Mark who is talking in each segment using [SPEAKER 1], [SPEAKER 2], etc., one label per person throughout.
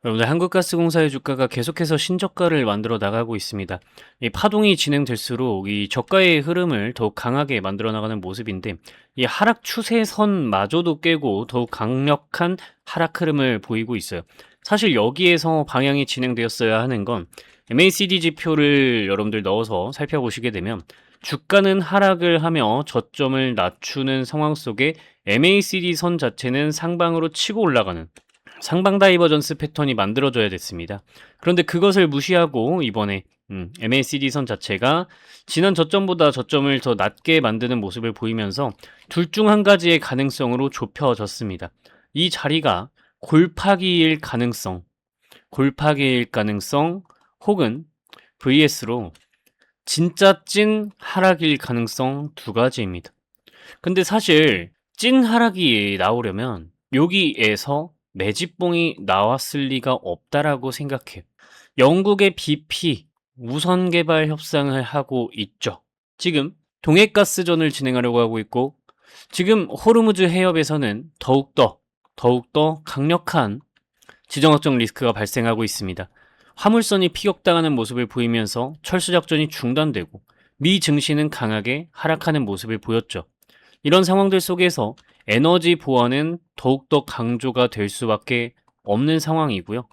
[SPEAKER 1] 여러분들 한국가스공사의 주가가 계속해서 신저가를 만들어 나가고 있습니다. 이 파동이 진행될수록 이 저가의 흐름을 더욱 강하게 만들어 나가는 모습인데 이 하락 추세선마저도 깨고 더욱 강력한 하락 흐름을 보이고 있어요. 사실 여기에서 방향이 진행되었어야 하는 건 MACD 지표를 여러분들 넣어서 살펴보시게 되면 주가는 하락을 하며 저점을 낮추는 상황 속에 MACD 선 자체는 상방으로 치고 올라가는 상방 다이버전스 패턴이 만들어져야 됐습니다. 그런데 그것을 무시하고 이번에 MACD 선 자체가 지난 저점보다 저점을 더 낮게 만드는 모습을 보이면서 둘 중 한 가지의 가능성으로 좁혀졌습니다. 이 자리가 골파기일 가능성 혹은 VS로 진짜 찐 하락일 가능성 두 가지입니다. 근데 사실 찐 하락이 나오려면 여기에서 매집봉이 나왔을 리가 없다라고 생각해요. 영국의 BP 우선 개발 협상을 하고 있죠. 지금 동해가스전을 진행하려고 하고 있고 지금 호르무즈 해협에서는 더욱더 강력한 지정학적 리스크가 발생하고 있습니다. 화물선이 피격당하는 모습을 보이면서 철수작전이 중단되고 미 증시는 강하게 하락하는 모습을 보였죠. 이런 상황들 속에서 에너지 보안은 더욱더 강조가 될 수밖에 없는 상황이고요.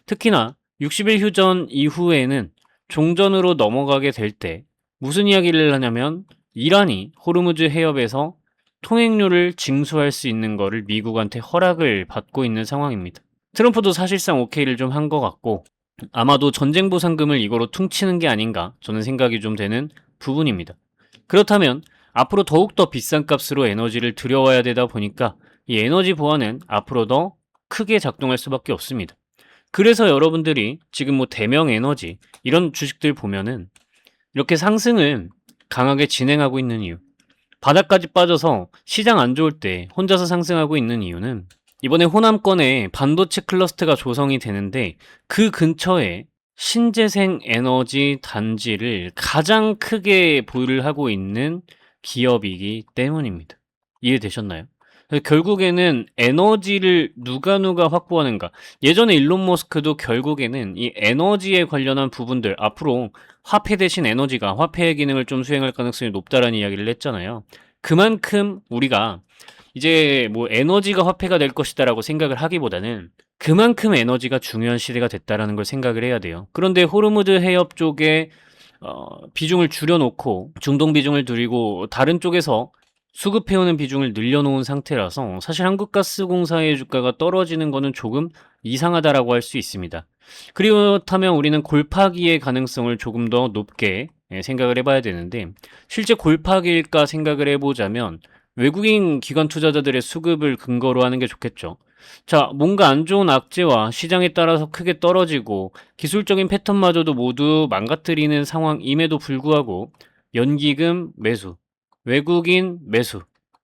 [SPEAKER 1] 특히나 60일 휴전 이후에는 종전으로 넘어가게 될 때 무슨 이야기를 하냐면 이란이 호르무즈 해협에서 통행료를 징수할 수 있는 거를 미국한테 허락을 받고 있는 상황입니다. 트럼프도 사실상 오케이를 좀 한 것 같고 아마도 전쟁 보상금을 이거로 퉁치는 게 아닌가 저는 생각이 좀 되는 부분입니다. 그렇다면 앞으로 더욱더 비싼 값으로 에너지를 들여와야 되다 보니까 이 에너지 보안은 앞으로 더 크게 작동할 수밖에 없습니다. 그래서 여러분들이 지금 뭐 대명 에너지 이런 주식들 보면은 이렇게 상승을 강하게 진행하고 있는 이유, 바닥까지 빠져서 시장 안 좋을 때 혼자서 상승하고 있는 이유는 이번에 호남권에 반도체 클러스터가 조성이 되는데 그 근처에 신재생 에너지 단지를 가장 크게 보유를 하고 있는 기업이기 때문입니다. 이해되셨나요? 결국에는 에너지를 누가 확보하는가. 예전에 일론 머스크도 결국에는 이 에너지에 관련한 부분들 앞으로 화폐 대신 에너지가 화폐의 기능을 좀 수행할 가능성이 높다라는 이야기를 했잖아요. 그만큼 우리가 이제 뭐 에너지가 화폐가 될 것이다라고 생각을 하기보다는 그만큼 에너지가 중요한 시대가 됐다라는 걸 생각을 해야 돼요. 그런데 호르무즈 해협 쪽에 비중을 줄여놓고 중동 비중을 줄이고 다른 쪽에서 수급해오는 비중을 늘려놓은 상태라서 사실 한국가스공사의 주가가 떨어지는 거는 조금 이상하다라고 할 수 있습니다. 그렇다면 우리는 골파기의 가능성을 조금 더 높게 생각을 해봐야 되는데 실제 골파기일까 생각을 해보자면 외국인 기관 투자자들의 수급을 근거로 하는 게 좋겠죠. 자, 뭔가 안 좋은 악재와 시장에 따라서 크게 떨어지고 기술적인 패턴마저도 모두 망가뜨리는 상황임에도 불구하고 연기금 매수, 외국인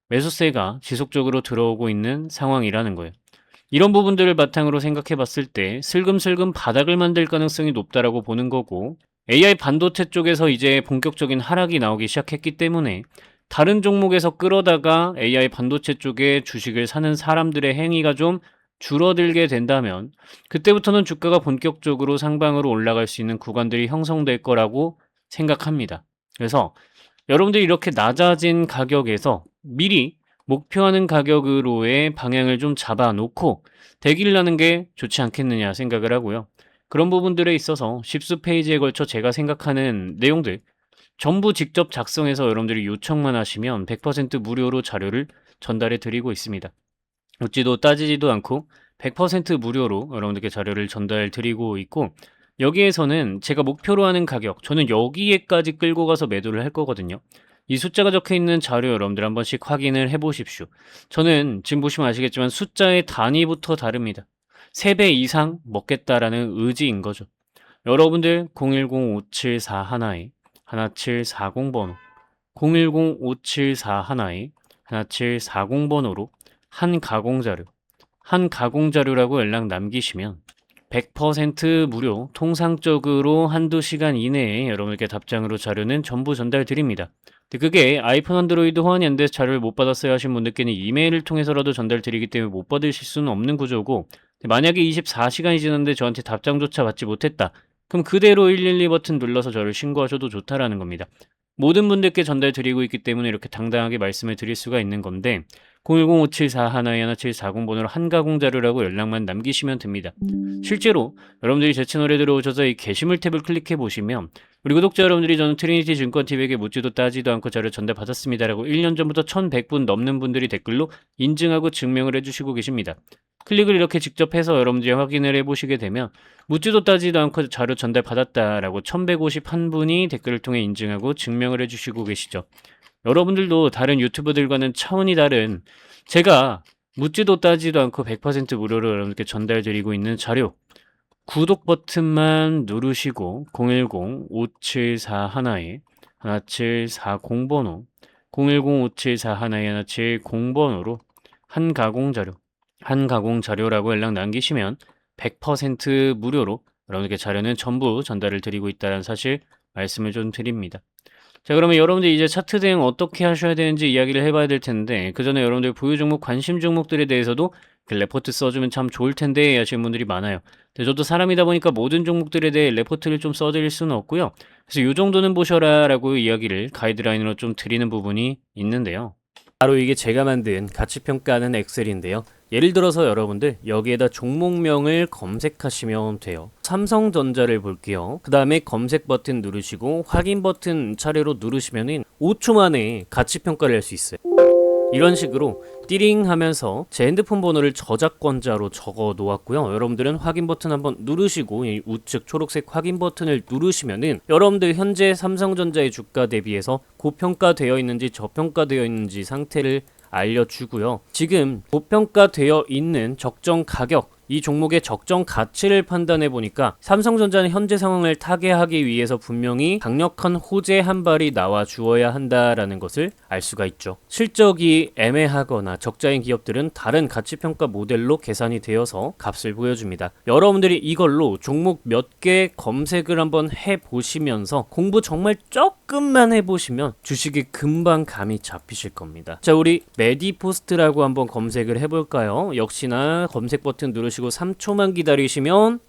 [SPEAKER 1] 매수세가 지속적으로 들어오고 있는 상황이라는 거예요. 이런 부분들을 바탕으로 생각해 봤을 때 슬금슬금 바닥을 만들 가능성이 높다라고 보는 거고 AI 반도체 쪽에서 이제 본격적인 하락이 나오기 시작했기 때문에 다른 종목에서 끌어다가 AI 반도체 쪽에 주식을 사는 사람들의 행위가 좀 줄어들게 된다면 그때부터는 주가가 본격적으로 상방으로 올라갈 수 있는 구간들이 형성될 거라고 생각합니다. 그래서 여러분들이 이렇게 낮아진 가격에서 미리 목표하는 가격으로의 방향을 좀 잡아놓고 대기를 하는 게 좋지 않겠느냐 생각을 하고요. 그런 부분들에 있어서 10수 페이지에 걸쳐 제가 생각하는 내용들 전부 직접 작성해서 여러분들이 요청만 하시면 100% 무료로 자료를 전달해 드리고 있습니다. 묻지도 따지지도 않고 100% 무료로 여러분들께 자료를 전달 드리고 있고 여기에서는 제가 목표로 하는 가격 저는 여기에까지 끌고 가서 매도를 할 거거든요. 이 숫자가 적혀 있는 자료 여러분들 한 번씩 확인을 해 보십시오. 저는 지금 보시면 아시겠지만 숫자의 단위부터 다릅니다. 3배 이상 먹겠다라는 의지인 거죠. 여러분들 010-5741-1740번호 010-5741-1740번호로 한 가공자료라고 연락 남기시면 100% 무료 통상적으로 한두 시간 이내에 여러분께 답장으로 자료는 전부 전달 드립니다. 근데 그게 아이폰, 안드로이드, 호환이 안 돼서 자료를 못 받았어요 하신 분들께는 이메일을 통해서라도 전달 드리기 때문에 못 받으실 수는 없는 구조고 만약에 24시간이 지났는데 저한테 답장조차 받지 못했다. 그럼 그대로 112 버튼 눌러서 저를 신고하셔도 좋다라는 겁니다. 모든 분들께 전달드리고 있기 때문에 이렇게 당당하게 말씀을 드릴 수가 있는 건데 010-5741-1740 번호로 한가공 자료라고 연락만 남기시면 됩니다. 실제로 여러분들이 제 채널에 들어오셔서 이 게시물 탭을 클릭해 보시면 우리 구독자 여러분들이 저는 트리니티 증권TV에게 묻지도 따지도 않고 자료 전달받았습니다라고 1년 전부터 1100분 넘는 분들이 댓글로 인증하고 증명을 해주시고 계십니다. 클릭을 이렇게 직접 해서 여러분들이 확인을 해보시게 되면 묻지도 따지도 않고 자료 전달받았다라고 1151분이 댓글을 통해 인증하고 증명을 해주시고 계시죠. 여러분들도 다른 유튜브들과는 차원이 다른 제가 묻지도 따지도 않고 100% 무료로 여러분들께 전달드리고 있는 자료 구독 버튼만 누르시고 010-5741-1740 번호 010-5741-1740 번호로 한가공 자료라고 연락 남기시면 100% 무료로 여러분들께 자료는 전부 전달을 드리고 있다는 사실 말씀을 좀 드립니다. 자, 그러면 여러분들 이제 차트 대응 어떻게 하셔야 되는지 이야기를 해봐야 될 텐데 그 전에 여러분들 보유 종목, 관심 종목들에 대해서도 레포트 써주면 참 좋을 텐데 하시는 분들이 많아요. 근데 저도 사람이다 보니까 모든 종목들에 대해 레포트를 좀 써드릴 수는 없고요. 그래서 이 정도는 보셔라 라고 이야기를 가이드라인으로 좀 드리는 부분이 있는데요. 바로 이게 제가 만든 가치평가하는 엑셀인데요. 예를 들어서 여러분들 여기에다 종목명을 검색하시면 돼요. 삼성전자를 볼게요. 그 다음에 검색 버튼 누르시고 확인 버튼 차례로 누르시면 5초 만에 가치평가를 할 수 있어요. 이런 식으로 띠링 하면서 제 핸드폰 번호를 저작권자로 적어 놓았고요. 여러분들은 확인 버튼 한번 누르시고 이 우측 초록색 확인 버튼을 누르시면은 여러분들 현재 삼성전자의 주가 대비해서 고평가되어 있는지 저평가되어 있는지 상태를 알려주고요. 지금 고평가되어 있는 적정 가격, 이 종목의 적정 가치를 판단해 보니까 삼성전자는 현재 상황을 타개하기 위해서 분명히 강력한 호재 한 발이 나와 주어야 한다라는 것을 알 수가 있죠. 실적이 애매하거나 적자인 기업들은 다른 가치평가 모델로 계산이 되어서 값을 보여줍니다. 여러분들이 이걸로 종목 몇 개 검색을 한번 해보시면서 공부 정말 조금만 해보시면 주식이 금방 감이 잡히실 겁니다. 자, 우리 메디포스트라고 한번 검색을 해볼까요? 역시나 검색 버튼 누르시고 3초만 기다리시면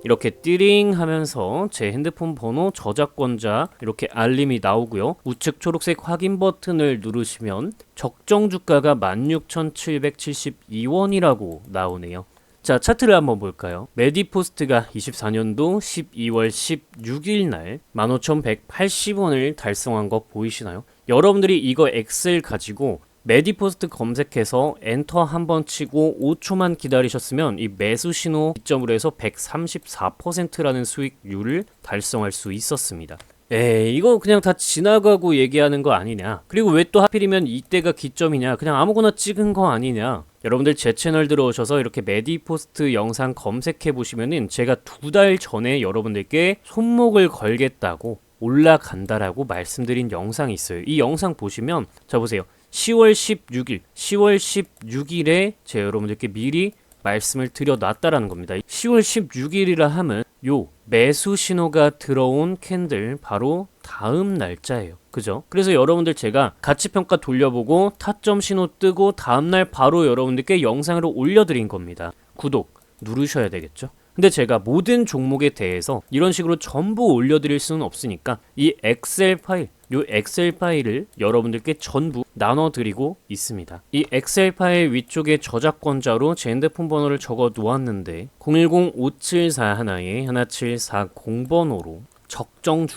[SPEAKER 1] 이렇게 띠링 하면서 제 핸드폰 번호 저작권자 이렇게 알림이 나오고요. 우측 초록색 확인 버튼을 누르시면 적정 주가가 16,772원이라고 나오네요. 자, 차트를 한번 볼까요? 메디포스트가 24년도 12월 16일 날 15,180원을 달성한 거 보이시나요? 여러분들이 이거 엑셀 가지고 메디포스트 검색해서 엔터 한번 치고 5초만 기다리셨으면 이 매수 신호 기점으로 해서 134%라는 수익률을 달성할 수 있었습니다. 에이, 이거 그냥 다 지나가고 얘기하는 거 아니냐? 그리고 왜 또 하필이면 이때가 기점이냐? 그냥 아무거나 찍은 거 아니냐? 여러분들 제 채널 들어오셔서 이렇게 메디포스트 영상 검색해 보시면은 제가 2달 전에 여러분들께 손목을 걸겠다고 올라간다라고 말씀드린 영상이 있어요. 이 영상 보시면 자 보세요. 10월 16일에 제가 여러분들께 미리 말씀을 드려놨다라는 겁니다. 10월 16일이라 하면 요 매수 신호가 들어온 캔들 바로 다음 날짜예요. 그죠? 그래서 여러분들 제가 가치평가 돌려보고 타점 신호 뜨고 다음날 바로 여러분들께 영상으로 올려드린 겁니다. 구독 누르셔야 되겠죠? 근데 제가 모든 종목에 대해서 이런 식으로 전부 올려드릴 수는 없으니까 이 엑셀 파일을 여러분들께 전부 나눠드리고 있습니다. 이 엑셀 파일 위쪽에 저작권자로 제 핸드폰 번호를 적어 놓았는데 010-5741-1740 번호로 적정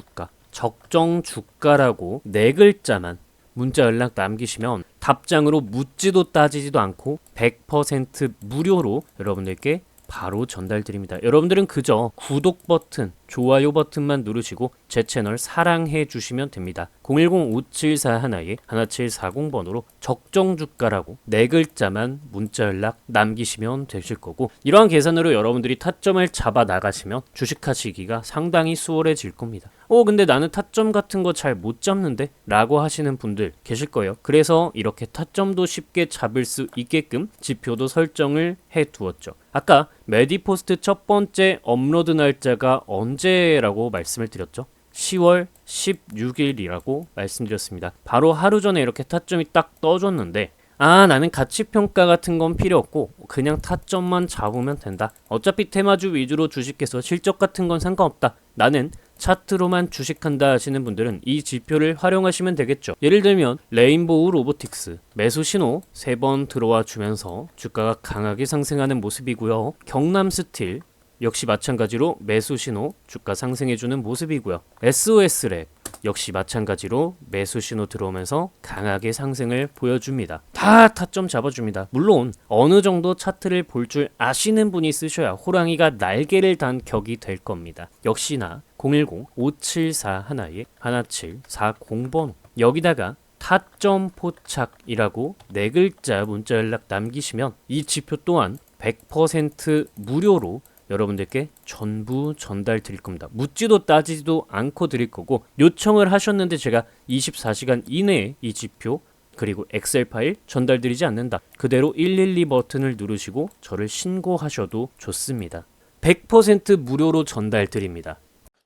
[SPEAKER 1] 주가라고 4글자만 문자 연락 남기시면 답장으로 묻지도 따지지도 않고 100% 무료로 여러분들께 바로 전달드립니다. 여러분들은 그저 구독 버튼, 좋아요 버튼만 누르시고 제 채널 사랑해 주시면 됩니다. 010-5741-1740 번호로 적정 주가라고 4글자만 문자 연락 남기시면 되실 거고 이러한 계산으로 여러분들이 타점을 잡아 나가시면 주식하시기가 상당히 수월해질 겁니다. 근데 나는 타점 같은 거 잘 못 잡는데? 라고 하시는 분들 계실 거예요. 그래서 이렇게 타점도 쉽게 잡을 수 있게끔 지표도 설정을 해 두었죠. 아까 메디포스트 첫 번째 업로드 날짜가 언제라고 말씀을 드렸죠? 10월 16일이라고 말씀드렸습니다. 바로 하루 전에 이렇게 타점이 딱 떠줬는데
[SPEAKER 2] 나는 가치평가 같은 건 필요 없고 그냥 타점만 잡으면 된다. 어차피 테마주 위주로 주식해서 실적 같은 건 상관없다. 나는 차트로만 주식한다 하시는 분들은 이 지표를 활용하시면 되겠죠. 예를 들면 레인보우 로보틱스 매수 신호 3번 들어와 주면서 주가가 강하게 상승하는 모습이고요. 경남스틸 역시 마찬가지로 매수 신호 주가 상승해주는 모습이고요. SOS랩 역시 마찬가지로 매수 신호 들어오면서 강하게 상승을 보여줍니다. 다 타점 잡아줍니다. 물론 어느 정도 차트를 볼 줄 아시는 분이 쓰셔야 호랑이가 날개를 단 격이 될 겁니다. 역시나 010-574 하나에 17400번호 여기다가 타점 포착이라고 4글자 문자 연락 남기시면 이 지표 또한 100% 무료로 여러분들께 전부 전달 드릴 겁니다. 묻지도 따지지도 않고 드릴 거고 요청을 하셨는데 제가 24시간 이내에 이 지표 그리고 엑셀 파일 전달 드리지 않는다. 그대로 112 버튼을 누르시고 저를 신고하셔도 좋습니다. 100% 무료로 전달 드립니다.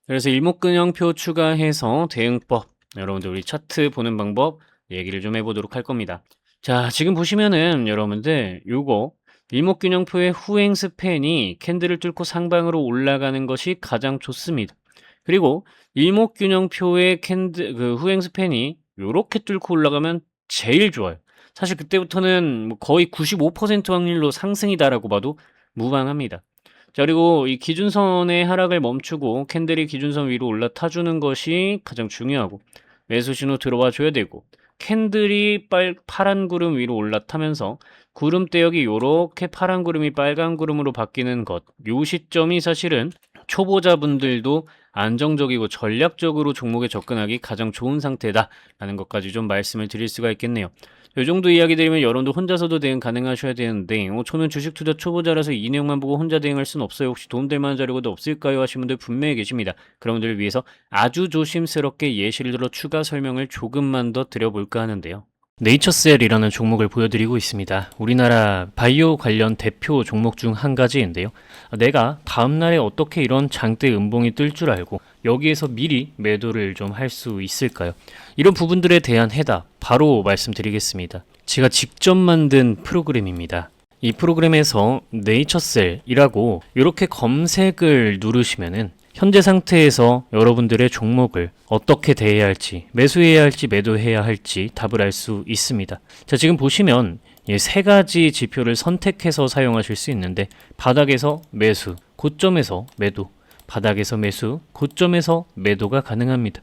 [SPEAKER 1] 그래서 일목균형표 추가해서 대응법, 여러분들 우리 차트 보는 방법 얘기를 좀 해보도록 할 겁니다. 자, 지금 보시면은 여러분들 요거 일목균형표의 후행 스팬이 캔들을 뚫고 상방으로 올라가는 것이 가장 좋습니다. 그리고 일목균형표의 후행 스팬이 요렇게 뚫고 올라가면 제일 좋아요. 사실 그때부터는 뭐 거의 95% 확률로 상승이다라고 봐도 무방합니다. 자, 그리고 이 기준선의 하락을 멈추고 캔들이 기준선 위로 올라타주는 것이 가장 중요하고 매수 신호 들어와 줘야 되고 캔들이 파란 구름 위로 올라타면서 구름 대역이 요렇게 파란 구름이 빨간 구름으로 바뀌는 것, 요 시점이 사실은 초보자분들도 안정적이고 전략적으로 종목에 접근하기 가장 좋은 상태다라는 것까지 좀 말씀을 드릴 수가 있겠네요. 요 정도 이야기 드리면 여러분도 혼자서도 대응 가능하셔야 되는데 저는 주식 투자 초보자라서 이 내용만 보고 혼자 대응할 수는 없어요. 혹시 도움될 만한 자료가 없을까요? 하시는 분들 분명히 계십니다. 그런 분들을 위해서 아주 조심스럽게 예시를 들어 추가 설명을 조금만 더 드려볼까 하는데요. 네이처셀이라는 종목을 보여드리고 있습니다. 우리나라 바이오 관련 대표 종목 중 한 가지인데요. 내가 다음날에 어떻게 이런 장대 음봉이 뜰 줄 알고 여기에서 미리 매도를 좀 할 수 있을까요? 이런 부분들에 대한 해답 바로 말씀드리겠습니다. 제가 직접 만든 프로그램입니다. 이 프로그램에서 네이처셀이라고 이렇게 검색을 누르시면은 현재 상태에서 여러분들의 종목을 어떻게 대해야 할지, 매수해야 할지, 매도해야 할지 답을 알 수 있습니다. 자, 지금 보시면 이 3가지 지표를 선택해서 사용하실 수 있는데 바닥에서 매수, 고점에서 매도, 바닥에서 매수, 고점에서 매도가 가능합니다.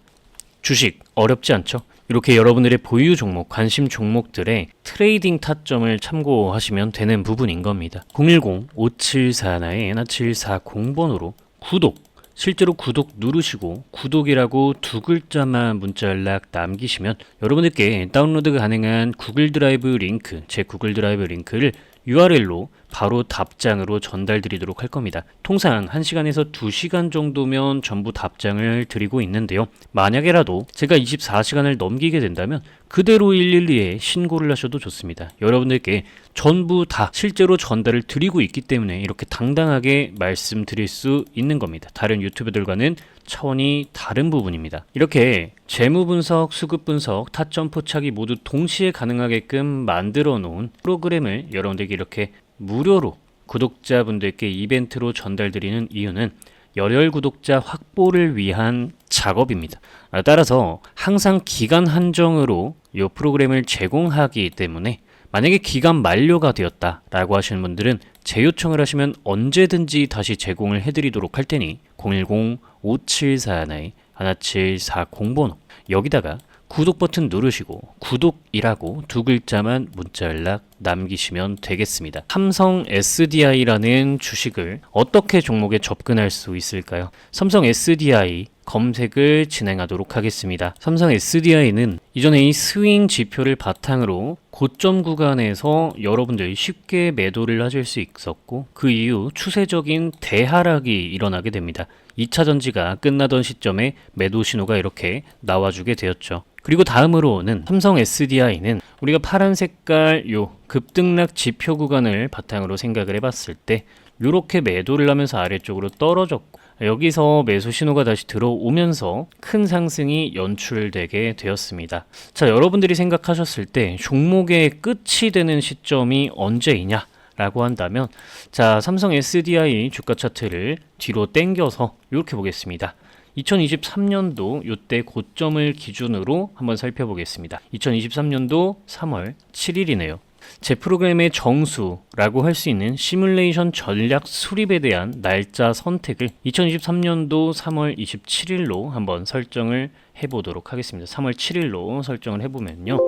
[SPEAKER 1] 주식 어렵지 않죠? 이렇게 여러분들의 보유 종목, 관심 종목들의 트레이딩 타점을 참고하시면 되는 부분인 겁니다. 010-574-17400번호로 구독, 실제로 구독 누르시고 구독이라고 2글자만 문자 연락 남기시면 여러분들께 다운로드 가능한 구글 드라이브 링크, 제 구글 드라이브 링크를 URL로 바로 답장으로 전달 드리도록 할 겁니다. 통상 1시간에서 2시간 정도면 전부 답장을 드리고 있는데요. 만약에라도 제가 24시간을 넘기게 된다면 그대로 112에 신고를 하셔도 좋습니다. 여러분들께 전부 다 실제로 전달을 드리고 있기 때문에 이렇게 당당하게 말씀드릴 수 있는 겁니다. 다른 유튜브들과는 차원이 다른 부분입니다. 이렇게 재무 분석, 수급 분석, 타점 포착이 모두 동시에 가능하게끔 만들어 놓은 프로그램을 여러분들께 이렇게 무료로 구독자분들께 이벤트로 전달드리는 이유는 열혈 구독자 확보를 위한 작업입니다. 따라서 항상 기간 한정으로 이 프로그램을 제공하기 때문에 만약에 기간 만료가 되었다라고 하시는 분들은 재요청을 하시면 언제든지 다시 제공을 해드리도록 할 테니 010-5741-1740번호 여기다가 구독 버튼 누르시고 구독이라고 2글자만 문자 연락 남기시면 되겠습니다. 삼성 SDI라는 주식을 어떻게 종목에 접근할 수 있을까요? 삼성 SDI 검색을 진행하도록 하겠습니다. 삼성 SDI는 이전에 이 스윙 지표를 바탕으로 고점 구간에서 여러분들이 쉽게 매도를 하실 수 있었고 그 이후 추세적인 대하락이 일어나게 됩니다. 2차 전지가 끝나던 시점에 매도 신호가 이렇게 나와주게 되었죠. 그리고 다음으로는 삼성 SDI는 우리가 파란 색깔 요 급등락 지표 구간을 바탕으로 생각을 해봤을 때 이렇게 매도를 하면서 아래쪽으로 떨어졌고 여기서 매수 신호가 다시 들어오면서 큰 상승이 연출되게 되었습니다. 자, 여러분들이 생각하셨을 때 종목의 끝이 되는 시점이 언제이냐 라고 한다면, 자, 삼성 SDI 주가 차트를 뒤로 당겨서 이렇게 보겠습니다. 2023년도 이때 고점을 기준으로 한번 살펴보겠습니다. 2023년도 3월 7일이네요. 제 프로그램의 정수라고 할 수 있는 시뮬레이션 전략 수립에 대한 날짜 선택을 2023년도 3월 27일로 한번 설정을 해보도록 하겠습니다. 3월 7일로 설정을 해보면요.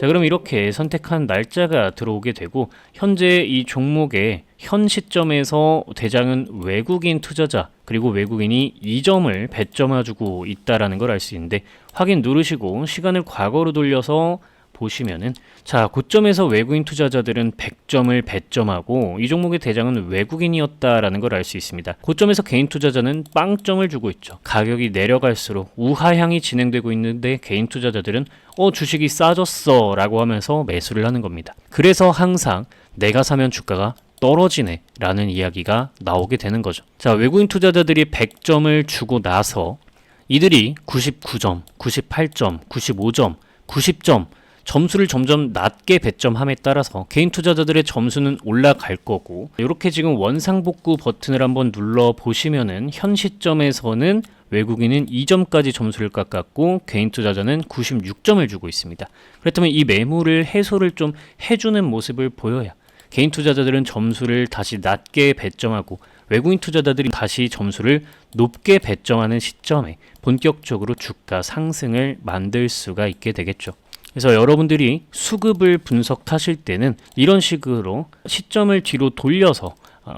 [SPEAKER 1] 자, 그럼 이렇게 선택한 날짜가 들어오게 되고, 현재 이 종목의 현 시점에서 대장은 외국인 투자자, 그리고 외국인이 2점을 배점해주고 있다라는 걸 알 수 있는데, 확인 누르시고 시간을 과거로 돌려서 보시면은, 자, 고점에서 외국인 투자자들은 100점을 배점하고 이 종목의 대장은 외국인이었다라는 걸 알 수 있습니다. 고점에서 개인 투자자는 빵점을 주고 있죠. 가격이 내려갈수록 우하향이 진행되고 있는데 개인 투자자들은 주식이 싸졌어 라고 하면서 매수를 하는 겁니다. 그래서 항상 내가 사면 주가가 떨어지네 라는 이야기가 나오게 되는 거죠. 자, 외국인 투자자들이 100점을 주고 나서 이들이 99점, 98점, 95점, 90점 점수를 점점 낮게 배점함에 따라서 개인 투자자들의 점수는 올라갈 거고, 이렇게 지금 원상복구 버튼을 한번 눌러 보시면은 현 시점에서는 외국인은 2점까지 점수를 깎았고 개인 투자자는 96점을 주고 있습니다. 그렇다면 이 매물을 해소를 좀 해주는 모습을 보여야 개인 투자자들은 점수를 다시 낮게 배점하고 외국인 투자자들이 다시 점수를 높게 배점하는 시점에 본격적으로 주가 상승을 만들 수가 있게 되겠죠. 그래서 여러분들이 수급을 분석하실 때는 이런 식으로 시점을 뒤로 돌려서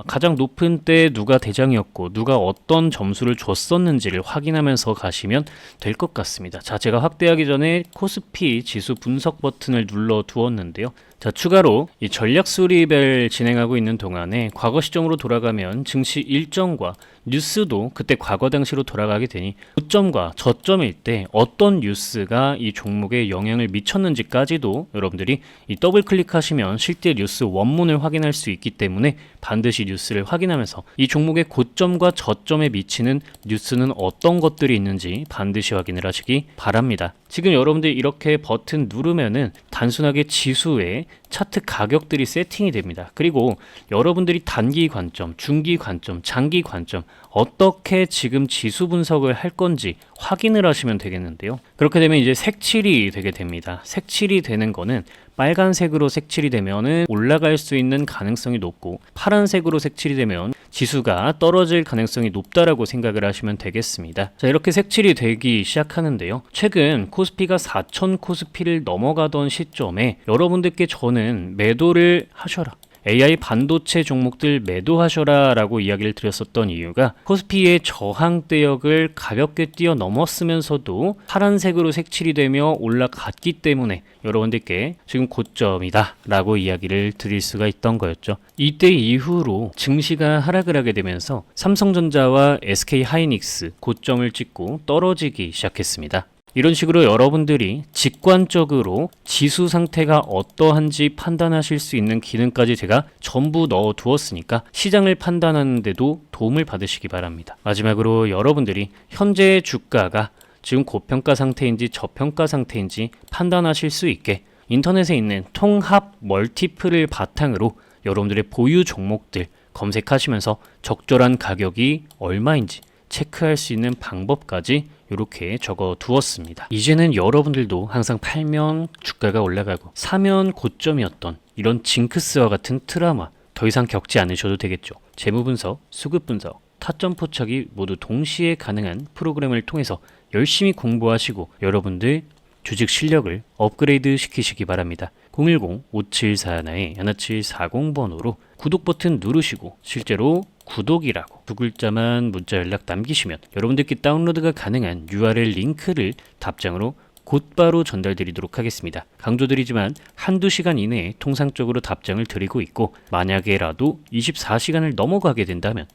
[SPEAKER 1] 가장 높은 때 누가 대장이었고 누가 어떤 점수를 줬었는지를 확인하면서 가시면 될 것 같습니다. 자, 제가 확대하기 전에 코스피 지수 분석 버튼을 눌러 두었는데요. 자, 추가로 이 전략 수립을 진행하고 있는 동안에 과거 시점으로 돌아가면 증시 일정과 뉴스도 그때 과거 당시로 돌아가게 되니 고점과 저점일 때 어떤 뉴스가 이 종목에 영향을 미쳤는지까지도 여러분들이 이 더블 클릭하시면 실제 뉴스 원문을 확인할 수 있기 때문에 반드시 뉴스를 확인하면서 이 종목의 고점과 저점에 미치는 뉴스는 어떤 것들이 있는지 반드시 확인을 하시기 바랍니다. 지금 여러분들이 이렇게 버튼 누르면은 단순하게 지수에 차트 가격들이 세팅이 됩니다. 그리고 여러분들이 단기 관점, 중기 관점, 장기 관점 어떻게 지금 지수 분석을 할 건지 확인을 하시면 되겠는데요. 그렇게 되면 이제 색칠이 되게 됩니다. 색칠이 되는 거는 빨간색으로 색칠이 되면은 올라갈 수 있는 가능성이 높고, 파란색으로 색칠이 되면 지수가 떨어질 가능성이 높다라고 생각을 하시면 되겠습니다. 자, 이렇게 색칠이 되기 시작하는데요. 최근 코스피가 4천 코스피를 넘어가던 시점에 여러분들께 저는 매도를 하셔라, AI 반도체 종목들 매도하셔라 라고 이야기를 드렸었던 이유가 코스피의 저항대역을 가볍게 뛰어넘었으면서도 파란색으로 색칠이 되며 올라갔기 때문에 여러분들께 지금 고점이다 라고 이야기를 드릴 수가 있던 거였죠. 이때 이후로 증시가 하락을 하게 되면서 삼성전자와 SK하이닉스 고점을 찍고 떨어지기 시작했습니다. 이런 식으로 여러분들이 직관적으로 지수 상태가 어떠한지 판단하실 수 있는 기능까지 제가 전부 넣어 두었으니까 시장을 판단하는 데도 도움을 받으시기 바랍니다. 마지막으로 여러분들이 현재 주가가 지금 고평가 상태인지 저평가 상태인지 판단하실 수 있게 인터넷에 있는 통합 멀티플을 바탕으로 여러분들의 보유 종목들 검색하시면서 적절한 가격이 얼마인지 체크할 수 있는 방법까지 이렇게 적어 두었습니다. 이제는 여러분들도 항상 팔면 주가가 올라가고 사면 고점이었던 이런 징크스와 같은 트라우마 더 이상 겪지 않으셔도 되겠죠. 재무 분석, 수급 분석, 타점 포착이 모두 동시에 가능한 프로그램을 통해서 열심히 공부하시고 여러분들 주식 실력을 업그레이드 시키시기 바랍니다. 010-5741-1740번으로 구독 버튼 누르시고 실제로 구독이라고 두 글자만 문자 연락 남기시면 여러분들께 다운로드가 가능한 URL 링크를 답장으로 곧바로 전달드리도록 하겠습니다. 강조드리지만 한두 시간 이내에 통상적으로 답장을 드리고 있고, 만약에라도 24시간을 넘어가게 된다면,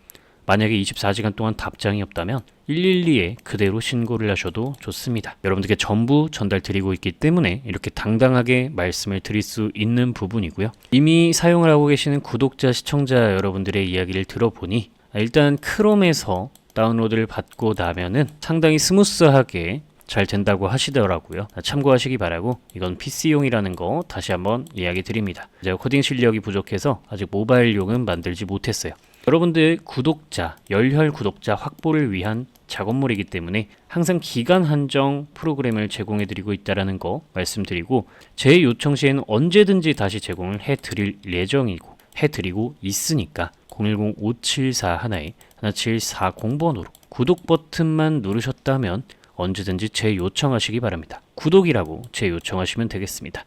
[SPEAKER 1] 만약에 24시간 동안 답장이 없다면 112에 그대로 신고를 하셔도 좋습니다. 여러분들께 전부 전달드리고 있기 때문에 이렇게 당당하게 말씀을 드릴 수 있는 부분이고요. 이미 사용을 하고 계시는 구독자, 시청자 여러분들의 이야기를 들어보니 일단 크롬에서 다운로드를 받고 나면은 상당히 스무스하게 잘 된다고 하시더라고요. 참고하시기 바라고, 이건 PC용이라는 거 다시 한번 이야기 드립니다. 제가 코딩 실력이 부족해서 아직 모바일용은 만들지 못했어요. 여러분들 구독자, 열혈 구독자 확보를 위한 작업물이기 때문에 항상 기간 한정 프로그램을 제공해드리고 있다는 거 말씀드리고, 제 요청 시에는 언제든지 다시 제공을 해드릴 예정이고 해드리고 있으니까 010-574-1740번으로 구독 버튼만 누르셨다면 언제든지 재 요청하시기 바랍니다. 구독이라고 재 요청하시면 되겠습니다.